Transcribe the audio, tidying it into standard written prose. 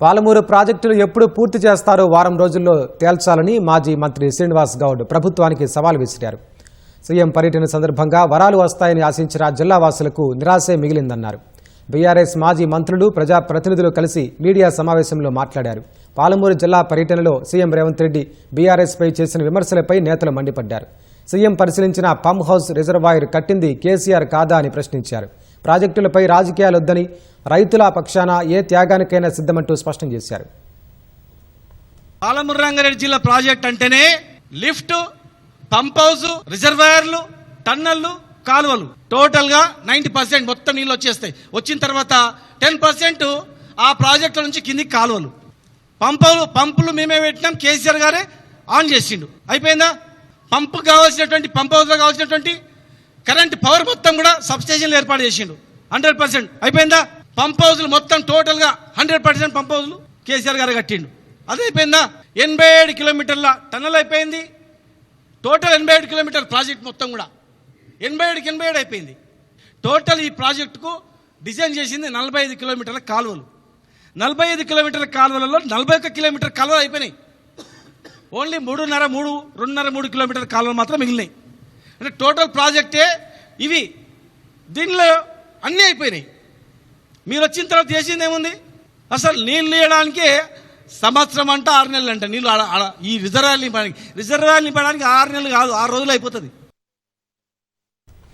పాలమూరు ప్రాజెక్టులు ఎప్పుడు పూర్తి చేస్తారో వారం రోజుల్లో తేల్చాలని మాజీ మంత్రి శ్రీనివాస్ గౌడ్ ప్రభుత్వానికి సవాల్ విసిరారు. సీఎం పర్యటన సందర్భంగా వరాలు వస్తాయని ఆశించిన జిల్లావాసులకు నిరాశే మిగిలిందన్నారు. బీఆర్ఎస్ మాజీ మంత్రులు ప్రజాప్రతినిధులు కలిసి మీడియా సమావేశంలో మాట్లాడారు. పాలమూరు జిల్లా పర్యటనలో సీఎం రేవంత్ రెడ్డి బీఆర్ఎస్పై చేసిన విమర్శలపై నేతలు మండిపడ్డారు. సీఎం పరిశీలించిన పంప్ హౌస్ రిజర్వాయర్ కట్టింది కేసీఆర్ కాదా అని ప్రశ్నించారు. ప్రాజెక్టులపై రాజకీయాలొద్దని రైతుల పక్షాన ఏ త్యాగానికైనా సిద్ధమంటూ స్పష్టం చేశారు. పాలమూరు రంగారెడ్డి జిల్లా ప్రాజెక్ట్ అంటేనే లిఫ్ట్, పంప్ హౌస్, రిజర్వాయర్లు, టన్నళ్లు, కాలువలు, టోటల్ గా 90% మొత్తం నీళ్ళు వచ్చేస్తాయి. వచ్చిన తర్వాత 10% ఆ ప్రాజెక్టుల నుంచి కిందికి కాలువలు, పంపులు మేమే పెట్టినాం, కేసీఆర్ గారే ఆన్ చేసిండు. అయిపోయిందా? పంప్ కావాల్సినటువంటి పంప్ హౌస్ లో కావాల్సినటువంటి కరెంట్ పవర్ మొత్తం కూడా సబ్స్టేషన్లు ఏర్పాటు చేసిండు. 100% అయిపోయిందా? పంప్ హౌస్లు మొత్తం టోటల్ గా 100% పంప్ హౌస్లు కేసీఆర్ గారు కట్టిండు. అది అయిపోయిందా? 87 కిలోమీటర్ల టన్నల్ అయిపోయింది. టోటల్ 87 కిలోమీటర్ల ప్రాజెక్ట్ మొత్తం కూడా 87 అయిపోయింది. టోటల్ ఈ ప్రాజెక్టుకు డిజైన్ చేసింది 45 కిలోమీటర్ల కాలువలు. 45 కిలోమీటర్ల కాలువలలో 41 కిలోమీటర్ కాలువలు అయిపోయినాయి. ఓన్లీ 2.5 కిలోమీటర్ల కాలువలు మాత్రం మిగిలినాయి. అంటే టోటల్ ప్రాజెక్టే ఇవి. దీనిలో అన్నీ అయిపోయినాయి. మీరు వచ్చిన తర్వాత చేసింది ఏముంది? అసలు నీళ్ళు ఇవ్వడానికే సంవత్సరం అంట 6 నెలలు అంట నీళ్ళు ఈ రిజర్వాయర్లు నింపడానికి 6 నెలలు కాదు, 6 రోజులు అయిపోతుంది.